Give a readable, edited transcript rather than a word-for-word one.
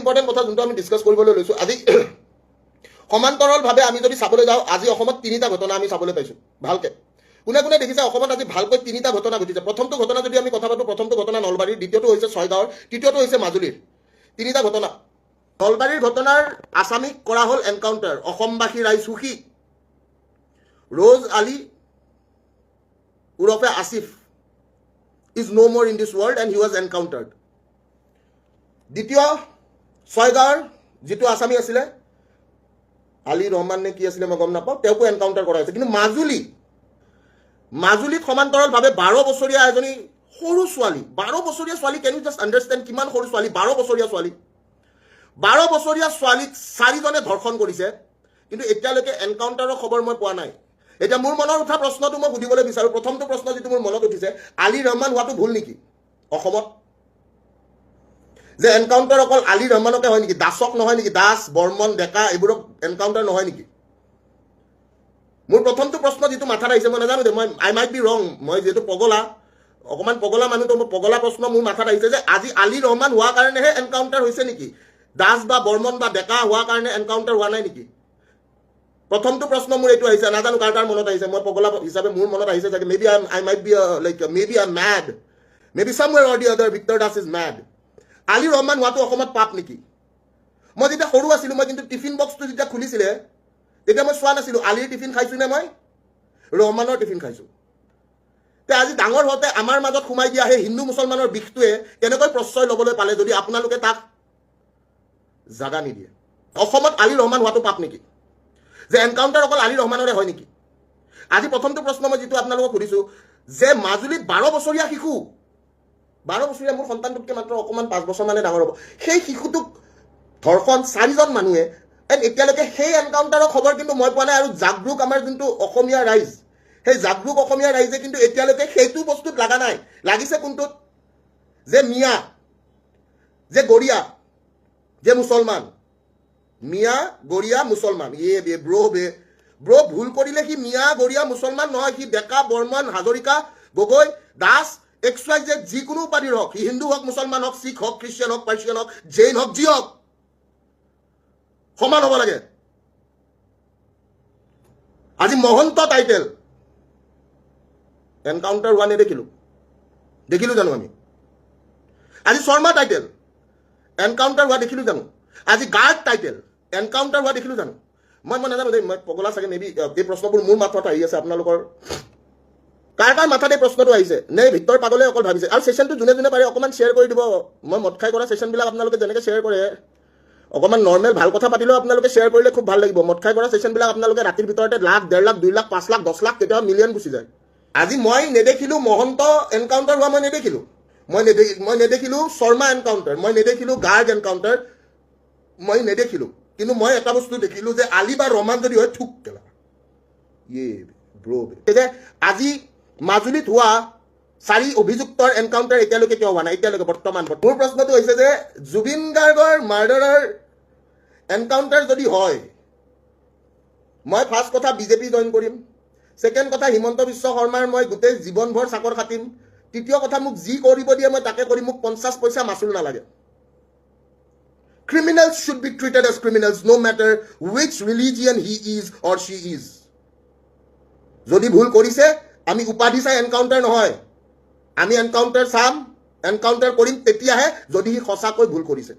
Important কথা যোনটো আমি ডিছকাছ কৰিবলৈ লৈছোঁ আজি সমান্তৰালভাৱে আমি যদি চাবলৈ যাওঁ আজি অসমত 3টা ঘটনা আমি চাবলৈ পাইছোঁ ভালকৈ কোনে কোনে দেখিছে অসমত আজি ভালকৈ 3টা ঘটনা ঘটিছে প্ৰথমটো ঘটনা যদি আমি কথা পাতোঁ প্ৰথমটো ঘটনা নলবাৰীৰ দ্বিতীয়টো হৈছে ছয়গাঁৱৰ তৃতীয়টো হৈছে মাজুলীৰ 3টা ঘটনা নলবাৰীৰ ঘটনাৰ আছামীক কৰা হ'ল এনকাউণ্টাৰ অসমবাসী ৰাইজ সুখী ৰ'জ আলী উৰফে Asif is no more in this world and he was encountered দ্বিতীয় ছয়গাঁৱৰ যিটো আছামী আছিলে আলী ৰহমান নে কি আছিলে মই গম নাপাওঁ তেওঁকো এনকাউণ্টাৰ কৰা হৈছে কিন্তু মাজুলীত সমান্তৰালভাৱে 12 বছৰীয়া এজনী সৰু ছোৱালী 12 বছৰীয়া ছোৱালী কেন ইউ জাষ্ট আণ্ডাৰষ্টেণ্ড কিমান সৰু ছোৱালী 12 বছৰীয়া ছোৱালীক 4জনে ধৰ্ষণ কৰিছে কিন্তু এতিয়ালৈকে এনকাউণ্টাৰৰ খবৰ মই পোৱা নাই এতিয়া মোৰ মনত উঠা প্ৰশ্নটো মই সুধিবলৈ বিচাৰোঁ প্ৰথমটো প্ৰশ্ন যিটো মোৰ মনত উঠিছে আলী ৰহমান হোৱাটো ভুল নেকি অসমত যে এনকাউণ্টাৰ অকল আলী ৰহমানকে হয় নেকি দাসক নহয় নেকি দাস বৰ্মন ডেকা এইবোৰক এনকাউণ্টাৰ নহয় নেকি মোৰ প্ৰথমটো প্ৰশ্ন যিটো মাথাত আহিছে মই নাজানো মই আই মাইট বি ৰং মই যিহেতু অকণমান পগলা মানুহটো মোৰ পগলা প্ৰশ্ন মোৰ মাথাত আহিছে যে আজি আলী ৰহমান হোৱাৰ কাৰণেহে এনকাউণ্টাৰ হৈছে নেকি দাস বা বৰ্মন বা ডেকা হোৱাৰ কাৰণে এনকাউণ্টাৰ হোৱা নাই নেকি প্ৰথমটো প্ৰশ্ন মোৰ এইটো আহিছে নাজানো কাৰ মনত আহিছে মই পগলা হিচাপে মোৰ মনত আহিছে চাগে maybe I might be like maybe I made maybe somewhere or the other Victor Das is made Ali Rahman হোৱাটো অসমত পাপ নেকি মই যেতিয়া সৰু আছিলোঁ মই কিন্তু টিফিন বক্সটো যেতিয়া খুলিছিলে তেতিয়া মই চোৱা নাছিলোঁ আলীৰ টিফিন খাইছোঁ নে মই ৰহমানৰ টিফিন খাইছোঁ তে আজি ডাঙৰ হওঁতে আমাৰ মাজত সোমাই দিয়া সেই হিন্দু মুছলমানৰ বিষটোৱে কেনেকৈ প্ৰশ্ৰয় ল'বলৈ পালে যদি আপোনালোকে তাক জাগা নিদিয়ে অসমত আলী ৰহমান হোৱাটো পাপ নেকি যে এনকাউণ্টাৰ অকল আলী ৰহমানৰে হয় নেকি আজি প্ৰথমটো প্ৰশ্ন মই যিটো আপোনালোকক সুধিছোঁ যে মাজুলীত 12 বছৰীয়া শিশু 12 বছৰীয়া মোৰ সন্তানটোতকৈ মাত্ৰ অকণমান 5 বছৰ মানে ডাঙৰ হ'ব সেই শিশুটোক ধৰ্ষণ 4জন মানুহে এতিয়ালৈকে সেই এনকাউণ্টাৰৰ খবৰ কিন্তু মই পোৱা নাই আৰু জাগৰুক আমাৰ যোনটো অসমীয়া ৰাইজ সেই জাগৰুক অসমীয়া ৰাইজে কিন্তু এতিয়ালৈকে সেইটো বস্তুত লগা নাই লাগিছে কোনটোত যে মিয়া যে গৰিয়া যে মুছলমান মিয়া গৰিয়া মুছলমান ব্ৰ ভুল কৰিলে সি মিয়া গৰিয়া মুছলমান নহয় সি ডেকা বৰ্মন হাজৰিকা গগৈ দাস XYZ যিকোনো উপাধিৰ হওক সি হিন্দু হওক মুছলমান হওক শিখ হওক খ্ৰীষ্টিয়ান হওক পাৰ্চিয়ান হওক জৈন হওক যি হওক সমান হ'ব লাগে আজি মহন্ত টাইটেল এনকাউণ্টাৰ হোৱা দেখিলোঁ জানো আমি আজি শৰ্মা টাইটেল এনকাউণ্টাৰ হোৱা দেখিলোঁ জানো আজি গাৰ্ড টাইটেল এনকাউণ্টাৰ হোৱা দেখিলোঁ জানো মই নাজানো দেই মই পগলা চাগে মেবি এই প্ৰশ্নবোৰ মোৰ মাথাত আহি আছে আপোনালোকৰ কাৰ মাথাত এই প্ৰশ্নটো আহিছে নে ভিক্টৰ পাগলে অকল ভাবিছে আৰু ছেশ্যনটো যোনে পাৰে অকণমান শ্বেয়াৰ কৰি দিব মই মদ খাই কৰা ছেশ্যনবিলাক আপোনালোকে যেনেকৈ শ্বেয়াৰ কৰে অকণমান নৰ্মেল ভাল কথা পাতিলেও আপোনালোকে শ্বেয়াৰ কৰিলে খুব ভাল লাগিব মদ খাই কৰা ছেশ্যনবিলাক আপোনালোকে ৰাতিৰ ভিতৰতে লাখ 1.5 লাখ 2 লাখ 5 লাখ 10 লাখ কেতিয়াবা মিলিয়ন গুচি যায় আজি মই নেদেখিলোঁ মহন্ত এনকাউণ্টাৰ হোৱা মই নেদেখিলোঁ শৰ্মা এনকাউণ্টাৰ মই নেদেখিলোঁ গাৰ্ড এনকাউণ্টাৰ মই নেদেখিলোঁ কিন্তু মই এটা বস্তু দেখিলোঁ যে আলী বা ৰহমান যদি হয় থুক কেলা যে আজি মাজুলীত হোৱা 4 অভিযুক্তৰ এনকাউণ্টাৰ এতিয়ালৈকে কিয় হোৱা নাই এতিয়ালৈকে বৰ্তমান মোৰ প্ৰশ্নটো হৈছে যে জুবিন গাৰ্গৰ মাৰ্ডাৰৰ এনকাউণ্টাৰ যদি হয় মই ফাৰ্ষ্ট কথা বিজেপি জইন কৰিম ছেকেণ্ড কথা হিমন্ত বিশ্ব শৰ্মাৰ মই গোটেই জীৱনভৰ চাকৰ খাটিম তৃতীয় কথা মোক যি কৰিব দিয়ে মই তাকে কৰিম মোক 50 পইচা মাচুল নালাগে Criminals should be treated as criminals no matter which religion he is or she is. যদি ভুল কৰিছে আমি উপাধি চাই এনকাউণ্টাৰ নহয় আমি এনকাউণ্টাৰ চাম এনকাউণ্টাৰ কৰিম তেতিয়াহে যদি সি সঁচাকৈ ভুল কৰিছে